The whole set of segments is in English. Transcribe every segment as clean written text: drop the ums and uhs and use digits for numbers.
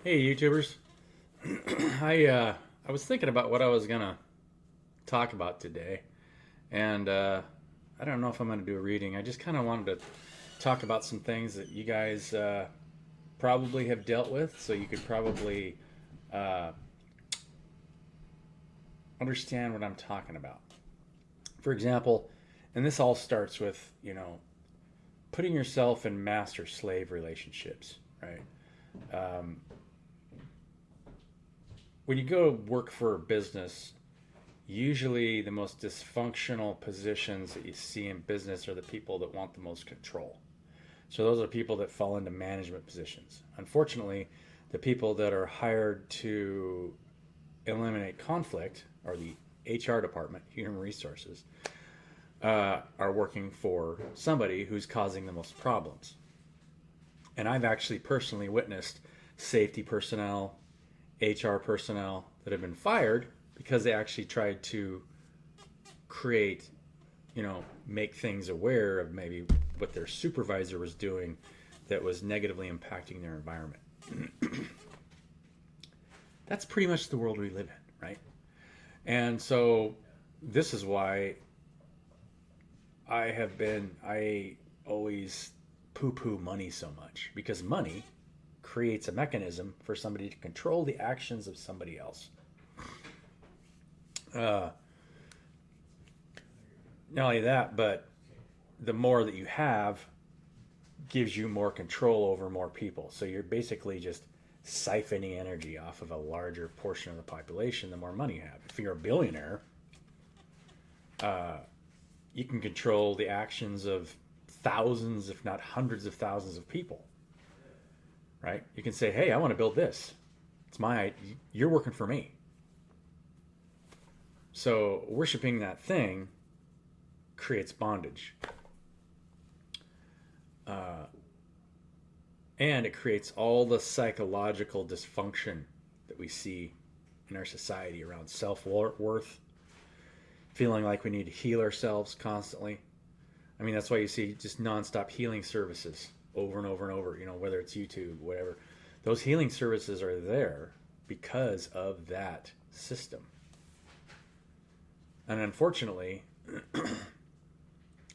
Hey YouTubers. I was thinking about what I was gonna talk about today, and I don't know if I'm gonna do a reading. I just kind of wanted to talk about some things that you guys probably have dealt with, so you could probably uh, understand what I'm talking about. For example, and this all starts with putting yourself in master-slave relationships, right? Um, when you go work for a business, usually the most dysfunctional positions that you see in business are the people that want the most control. So those are people that fall into management positions. Unfortunately, the people that are hired to eliminate conflict are the HR department, human resources, are working for somebody who's causing the most problems. And I've actually personally witnessed safety personnel, HR personnel that have been fired because they actually tried to create, make things aware of maybe what their supervisor was doing that was negatively impacting their environment. That's pretty much the world we live in, right? And so this is why I always poo poo money so much because money creates a mechanism for somebody to control the actions of somebody else. Uh, Not only that, but the more that you have gives you more control over more people. So you're basically just siphoning energy off of a larger portion of the population the more money you have. If you're a billionaire, uh, you can control the actions of thousands, if not hundreds of thousands of people, right? You can say, hey, I want to build this. You're working for me. So worshiping that thing creates bondage. Uh, and it creates all the psychological dysfunction that we see in our society around self worth, feeling like we need to heal ourselves constantly. I mean, that's why you see just nonstop healing services over and over and over, whether it's YouTube, whatever. Those healing services are there because of that system. And unfortunately,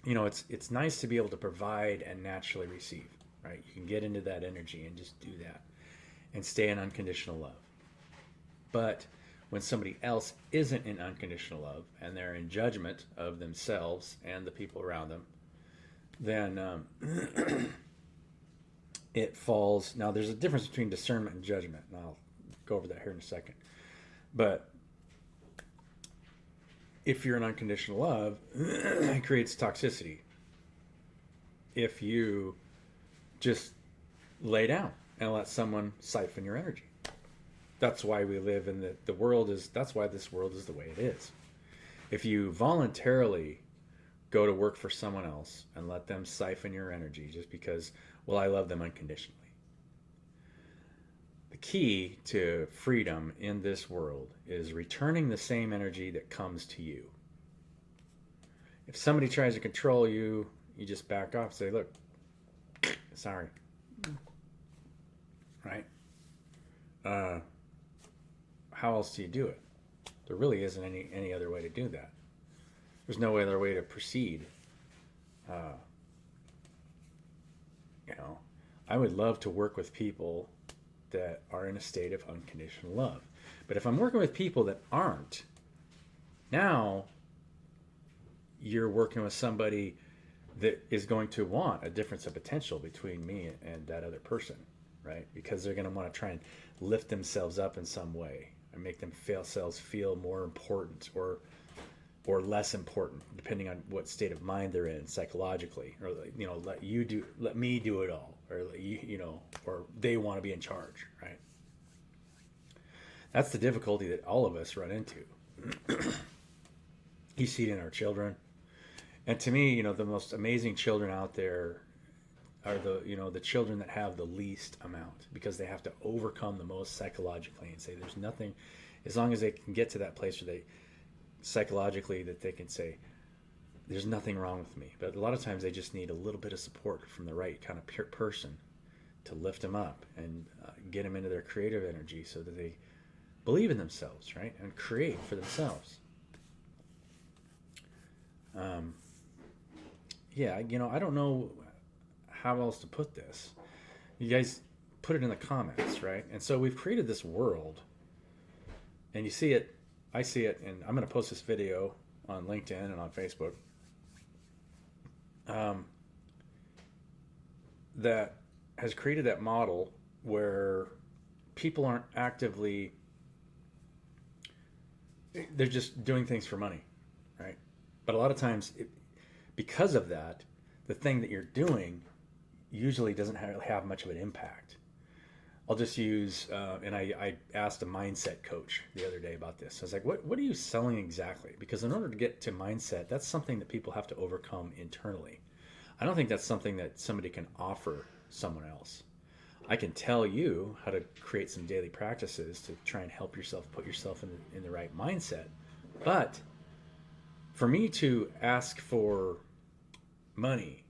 it's nice to be able to provide and naturally receive, right? You can get into that energy and just do that and stay in unconditional love. But when somebody else isn't in unconditional love and they're in judgment of themselves and the people around them, then it falls. Now, there's a difference between discernment and judgment, and I'll go over that here in a second. But if you're in unconditional love, it creates toxicity. If you just lay down and let someone siphon your energy, that's why we live in the world is. That's why this world is the way it is. If you voluntarily go to work for someone else and let them siphon your energy just because, well, I love them unconditionally. The key to freedom in this world is returning the same energy that comes to you. If somebody tries to control you, you just back off and say, look, sorry. Right? Uh, how else do you do it? There really isn't any other way to do that. There's no other way to proceed. Uh, you know, I would love to work with people that are in a state of unconditional love. But if I'm working with people that aren't, now you're working with somebody that is going to want a difference of potential between me and that other person, right? Because they're going to want to try and lift themselves up in some way and make themselves feel more important or less important, depending on what state of mind they're in psychologically, or let me do it all, or or they want to be in charge, right? That's the difficulty that all of us run into. You see it in our children, and to me, the most amazing children out there are the children that have the least amount because they have to overcome the most psychologically and say there's nothing, as long as they can get to that place where they psychologically that they can say there's nothing wrong with me. But a lot of times they just need a little bit of support from the right kind of person to lift them up and get them into their creative energy so that they believe in themselves, right? And create for themselves. Yeah, I don't know how else to put this. You guys put it in the comments, right? And so we've created this world, and you see it, I see it, and I'm going to post this video on LinkedIn and on Facebook. That has created that model where people aren't actively, they're just doing things for money, right? But a lot of times, because of that, the thing that you're doing usually doesn't have much of an impact. I'll just use, and I asked a mindset coach the other day about this. I was like, what are you selling exactly? Because in order to get to mindset, that's something that people have to overcome internally. I don't think that's something that somebody can offer someone else. I can tell you how to create some daily practices to try and help yourself put yourself in the right mindset. But for me to ask for money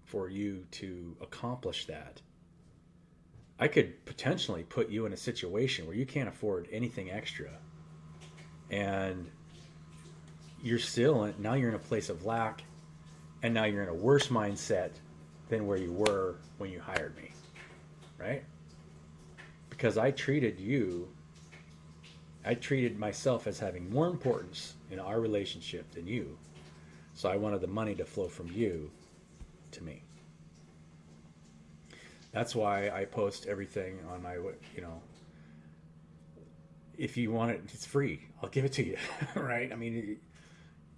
for you to accomplish that, I could potentially put you in a situation where you can't afford anything extra, and now you're in a place of lack, and now you're in a worse mindset than where you were when you hired me, right? Because I treated myself as having more importance in our relationship than you. So I wanted the money to flow from you to me. That's why I post everything on my, if you want it, it's free. I'll give it to you, right? I mean,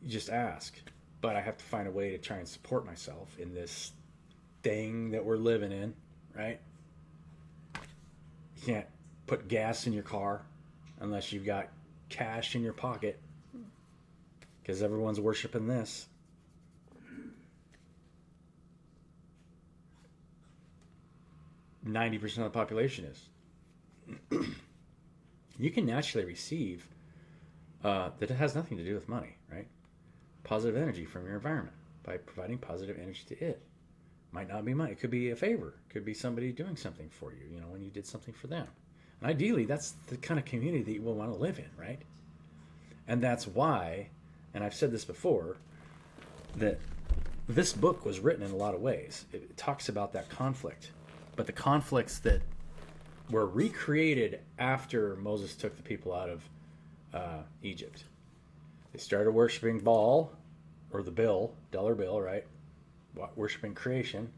you just ask. But I have to find a way to try and support myself in this thing that we're living in, right? You can't put gas in your car unless you've got cash in your pocket, because everyone's worshiping this. .90% of the population is. You can naturally receive that it has nothing to do with money, right? Positive energy from your environment by providing positive energy to it. Might not be money. It could be a favor. It could be somebody doing something for you, when you did something for them. And ideally, that's the kind of community that you will want to live in, right? And that's why, and I've said this before, that this book was written in a lot of ways. It talks about that conflict. But the conflicts that were recreated after Moses took the people out of Egypt. They started worshiping Baal, or the bill, dollar bill, right? Worshiping creation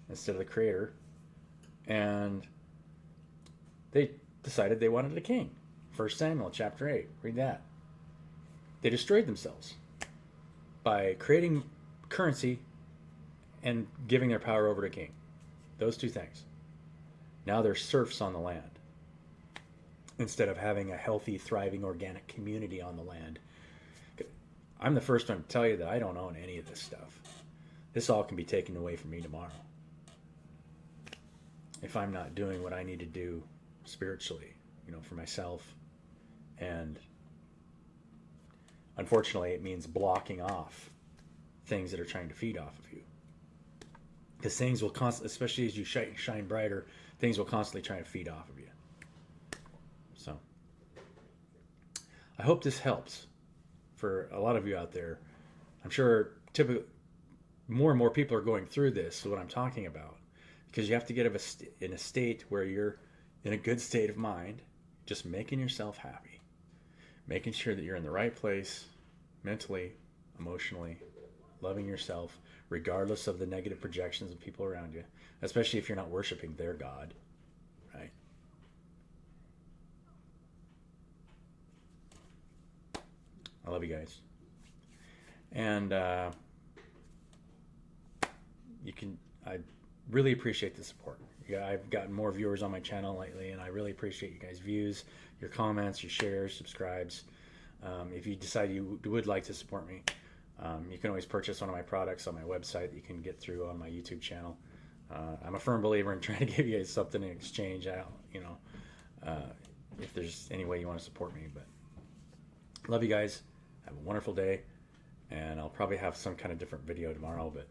instead of the creator. And they decided they wanted a king. 1 Samuel chapter 8. Read that. They destroyed themselves by creating currency and giving their power over to king. Those two things. Now they're serfs on the land, instead of having a healthy, thriving, organic community on the land. I'm the first one to tell you that I don't own any of this stuff. This all can be taken away from me tomorrow if I'm not doing what I need to do spiritually, for myself. And unfortunately, it means blocking off things that are trying to feed off of you. Because things will constantly, especially as you shine brighter, things will constantly try to feed off of you. So, I hope this helps for a lot of you out there. I'm sure typically more and more people are going through this, so what I'm talking about. Because you have to get in a state where you're in a good state of mind, just making yourself happy. Making sure that you're in the right place, mentally, emotionally, loving yourself, regardless of the negative projections of people around you, especially if you're not worshiping their God, right? I love you guys. And I really appreciate the support. Yeah, I've gotten more viewers on my channel lately, and I really appreciate you guys' views, your comments, your shares, subscribes. If you decide you would like to support me, you can always purchase one of my products on my website that you can get through on my YouTube channel. I'm a firm believer in trying to give you guys something in exchange. If there's any way you want to support me. But love you guys. Have a wonderful day. And I'll probably have some kind of different video tomorrow. But